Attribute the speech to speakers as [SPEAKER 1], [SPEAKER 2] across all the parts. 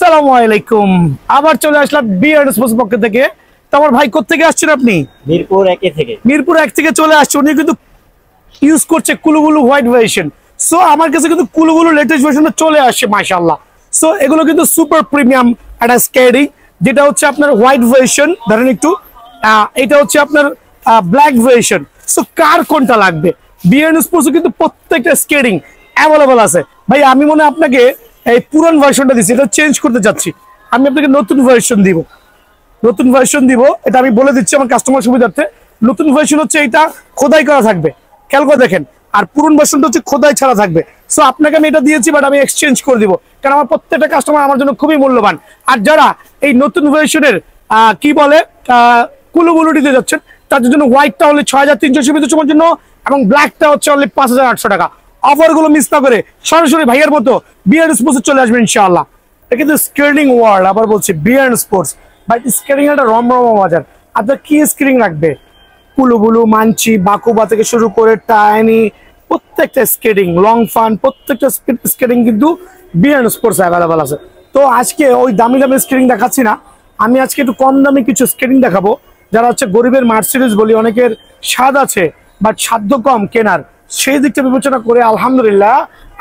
[SPEAKER 1] আসসালামু আলাইকুম। আবার চলে আসলাম বিআরএস স্পোর্টস পক্ষ থেকে। তো আমার ভাই কোত্থেকে আসছেন আপনি?
[SPEAKER 2] মিরপুর 1 থেকে।
[SPEAKER 1] মিরপুর 1 থেকে চলে আসছে। উনি কিন্তু ইউজ করছে কুলুগুলু হোয়াইট ভার্সন। সো আমার কাছে কিন্তু কুলুগুলু লেটেস্ট ভার্সনটা চলে আসছে মাশাআল্লাহ। সো এগুলো কিন্তু সুপার প্রিমিয়াম একটা স্কেডিং, যেটা হচ্ছে আপনার হোয়াইট ভার্সন। ধরেন একটু এটা হচ্ছে আপনার ব্ল্যাক ভার্সন। সো কার কোনটা লাগবে? বিআরএস স্পোর্টসে কিন্তু প্রত্যেকটা স্কেডিং অ্যাভেলেবল আছে। ভাই আমি মনে আপনাকে এই পুরান ভার্সনটা দিচ্ছি, এটা চেঞ্জ করতে চাচ্ছি। আমি আপনাকে নতুন ভার্সন দিব, এটা আমি বলে দিচ্ছি আমার কাস্টমার সুবিধার্থে। নতুন ভার্সন হচ্ছে এটা খোদাই করা থাকবে, খেয়াল করে দেখেন। আর পুরন ভার্সনটা হচ্ছে খোদাই ছাড়া থাকবে। সো আপনাকে আমি এটা দিয়েছি, বাট আমি এক্সচেঞ্জ করে দিব, কারণ আমার প্রত্যেকটা কাস্টমার আমার জন্য খুবই মূল্যবান। আর যারা এই নতুন ভার্সনের কি বলে কুলুগুলু দিতে যাচ্ছেন, তাদের জন্য হোয়াইটটা হলে 6300 সময়ের জন্য, এবং ব্ল্যাকটা হচ্ছে অনলি 5800 টাকা। অফার গুলো মিস না করে সরাসরি ভাইয়ের মতো বিআরএস স্পোর্টসে চলে আসবেন ইনশাআল্লাহ। এটা কিন্তু স্কেটিং ওয়ার্ল্ড, আবার বলছি বিআরএস স্পোর্টস। বাট স্কেটিং একটা রমরমা বাজার। আপনার কি স্কেটিং রাখবে? কুলুগুলু, মানচি, বাকুবা থেকে শুরু করে টাইনি, প্রত্যেকটা স্কেটিং, লং ফান, প্রত্যেকটা স্কেটিং কিন্তু বিআরএস স্পোর্টস অ্যাভেলেবল আছে। তো আজকে ওই দামি দামি স্কেটিং দেখাচ্ছি না, আমি আজকে একটু কম দামি কিছু স্কেটিং দেখাবো। যারা হচ্ছে গরিবের মার্সিডিজ বলি, অনেকের স্বাদ আছে বাট সাধ্য কম কেনার, সেই দিকটা বিবেচনা করে আলহামদুলিল্লাহ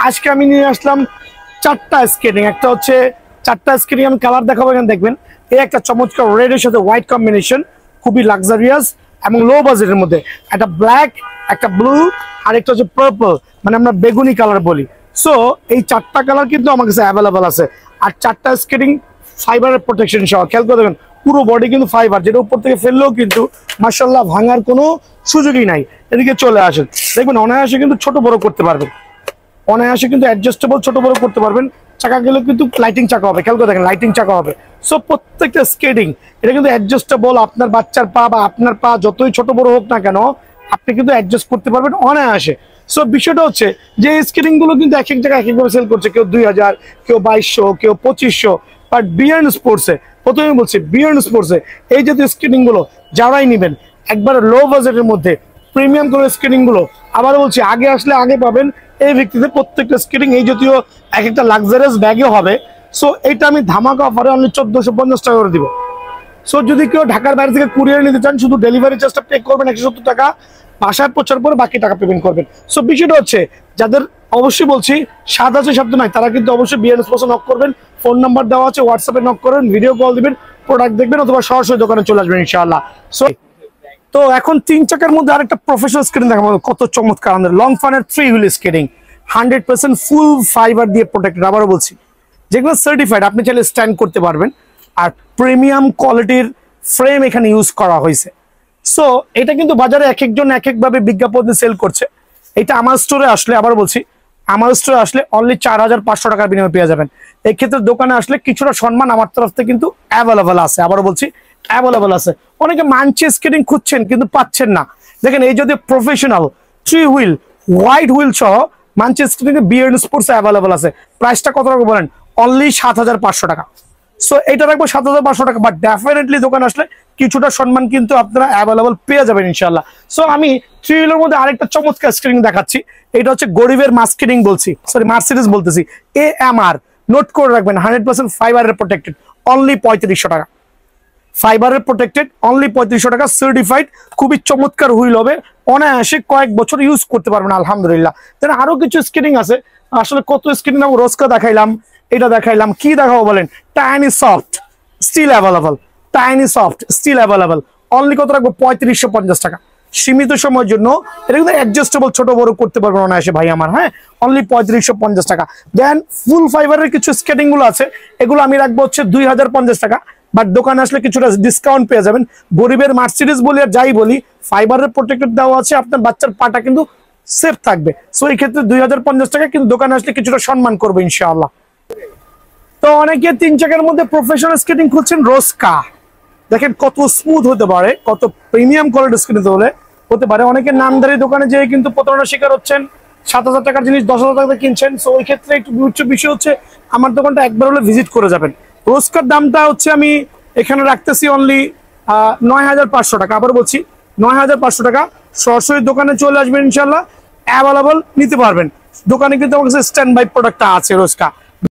[SPEAKER 1] আজকে আমি নিয়ে আসলাম 4টা স্কেটিং। একটা হচ্ছে 4টা স্কেটিং আমি কালার দেখাবো, এখানে দেখবেন। এই একটা চমৎকার রেডের সাথে হোয়াইট কম্বিনেশন, খুবই লাক্সারিয়াস এবং লো বাজেটের মধ্যে। একটা ব্ল্যাক, একটা ব্লু, আর একটা হচ্ছে পার্পল, মানে আমরা বেগুনি কালার বলি। সো এই 4টা কালার কিন্তু আমার কাছে অ্যাভেলেবল আছে। আর 4টা স্কেটিং ফাইবারের প্রোটেকশন সহ, খেয়াল করে দেখেন পুরো বডি কিন্তু ফাইবার, যেটা উপর থেকে ফেললেও কিন্তু মাশাআল্লাহ ভাঙার কোনো সুযোগই নাই। এদিকে চলে আসেন, দেখবেন অনায়াসে কিন্তু ছোট বড় করতে পারবেন, অনায়াসে কিন্তু অ্যাডজাস্টেবল ছোট বড় করতে পারবেন। চাকা গেলেও কিন্তু লাইটিং চাকা হবে, খেয়াল করে দেখেন লাইটিং চাকা হবে। সো প্রত্যেকটা স্কেটিং এটা কিন্তু অ্যাডজাস্টেবল। আপনার বাচ্চার পা বা আপনার পা যতই ছোট বড় হোক না কেন, আপনি কিন্তু অ্যাডজাস্ট করতে পারবেন অনায়াসে। সো বিষয়টা হচ্ছে যে স্কেটিং গুলো কিন্তু এক এক জায়গায় এক একভাবে সেল করছে, কেউ 2000, কেউ 2200, কেউ 2500। বাট বিআরএস স্পোর্টসে, প্রথমে বলছি বিআরএস স্পোর্টসে এই জাতীয় স্কেটিং গুলো যারাই নেবেন, একবারে লো বাজেটের মধ্যে প্রিমিয়াম করে স্কেটিং গুলো, আবার বলছি আগে আসলে আগে পাবেন এই ভিত্তিতে প্রত্যেকটা স্কেটিং এই জাতীয় এক একটা লাক্সারিয়াস ব্যাগে হবে। সো এটা আমি ধামাকা অফারে অনলি 1450 টাকা করে দিব। সো যদি কেউ ঢাকার বাইরে থেকে কুরিয়ার নিতে চান, শুধু ডেলিভারি চার্জটা পে করবেন 170 টাকা, বাসায় পৌঁছার পরে বাকি টাকা পেমেন্ট করবেন। সো বিষয়টা হচ্ছে যাদের অবশ্যই বলছি স্বাদ আছে শব্দ নাই, তারা কিন্তু অবশ্যই বিআরএস স্পোর্টসে নক করবেন। ফোন নাম্বার দেওয়া আছে, হোয়াটসঅ্যাপে নক করবেন, ভিডিও কল দিবেন, প্রোডাক্ট দেখবেন, অথবা সরাসরি দোকানে চলে আসবেন ইনশাআল্লাহ। সো তো এখন 3 চাকার মধ্যে আরেকটা প্রফেশনাল স্কেটিং দেখাবো, কত চমৎকার আমাদের লং ফানের 3 হুইল স্কেটিং, 100% ফুল ফাইবার দিয়ে প্রোটেক্টেড। আবারও বলছি যেগুলো সার্টিফাইড, আপনি চাইলে স্ট্যান্ড করতে পারবেন। আর প্রিমিয়াম কোয়ালিটির ফ্রেম এখানে ইউজ করা হয়েছে। সো এটা কিন্তু বাজারে এক একজন এক একভাবে বিজ্ঞাপনে সেল করছে। এটা আমার স্টোরে আসলে, আবার বলছি আমার স্টোরে আসলে অনলি 4500 টাকার বিনিময়ে পেয়ে যাবেন। এই ক্ষেত্রে দোকানে আসলে কিছুটা সম্মান আমার তরফ থেকে কিন্তু অ্যাভেলেবল আছে, আবারও বলছি অ্যাভেলেবল আছে। অনেকে মানচি স্কেটিং খুঁজছেন কিন্তু পাচ্ছেন না। দেখেন এই যদি প্রফেশনাল 3 হুইল হোয়াইট হুইল সহ মানচি স্কেটিং বিআরএস স্পোর্টস অ্যাভেলেবল আছে। প্রাইসটা কত টাকা বলেন? অনলি 7500 টাকা। সো এটা রাখবো 7500 টাকা, বাট ডেফিনেটলি দোকান আসলে কিছুটা সম্মান কিন্তু আপনারা অ্যাভেলেবল পেয়ে যাবেন ইনশাআল্লাহ। সো আমি 3 হুইলের মধ্যে আরেকটা চমৎকার স্কেটিং দেখাচ্ছি। এটা হচ্ছে গরিবের স্কেটিং বলছি, সরি মার্সিডিজ বলতেছি, AMR। নোট করে রাখবেন 100% ফাইবারের প্রোটেক্টেড, অনলি 3500 টাকা। ফাইবারের প্রোটেক্টেড, অনলি 3500 টাকা, সার্টিফাইড। খুবই চমৎকার হুইল হবে, অনায়াসে কয়েক বছর ইউজ করতে পারবেন আলহামদুলিল্লাহ। দেন আরো কিছু স্কেটিং আছে, আসলে কত স্কেটিং নাম, রোজকা দেখাইলাম, এটা দেখাইলাম, কি দেখাবো বলেন? Tiny soft steel available, tiny soft steel available, only কত রাখবো? 3550 টাকা, সীমিত সময়ের জন্য। এটা কিন্তু অ্যাডজাস্টেবল, ছোট বড় করতে পারবেন অনায়াসে ভাই আমার, হ্যাঁ, অনলি 3550 টাকা। দেন ফুল ফাইবারের কিছু স্কেটিং গুলো আছে, এগুলো আমি রাখবো হচ্ছে 2050 টাকা, বাট দোকানে আসলে কিছুটা ডিসকাউন্ট পেয়ে যাবেন। গরিবের মার্সিডিজ বলি আর যাই বলি, ফাইবারের প্রোটেক্টেড দেওয়া আছে, আপনার বাচ্চার পাটা কিন্তু সেফ থাকবে। সো এই ক্ষেত্রে 2050 টাকা, কিন্তু দোকানে আসলে কিছুটা সম্মান করবো ইনশাআল্লাহ। তো অনেকে 3 চাকার মধ্যে প্রফেশনাল স্কেটিং খুঁজছেন, রোজকা দেখেন কত স্মুথ হতে পারে, কত প্রিমিয়াম কোয়ালিটির স্কেটিং হতে পারে। অনেকে নামদারি দোকানে যেয়ে কিন্তু প্রতারণার শিকার হচ্ছেন, 7000 টাকার জিনিস 10,000 টাকা কিনছেন। সো ওই ক্ষেত্রে একটু বিষয় হচ্ছে আমার দোকানটা একবার হলে ভিজিট করে যাবেন। রোজকার দামটা হচ্ছে আমি এখানে রাখতেছি অনলি 9500 টাকা। আবার বলছি 9500 টাকা। সরাসরি দোকানে চলে আসবেন ইনশাআল্লাহ, অ্যাভেলেবল নিতে পারবেন। দোকানে কিন্তু আমার কাছে স্ট্যান্ড বাই প্রোডাক্টটা আছে রোজকা।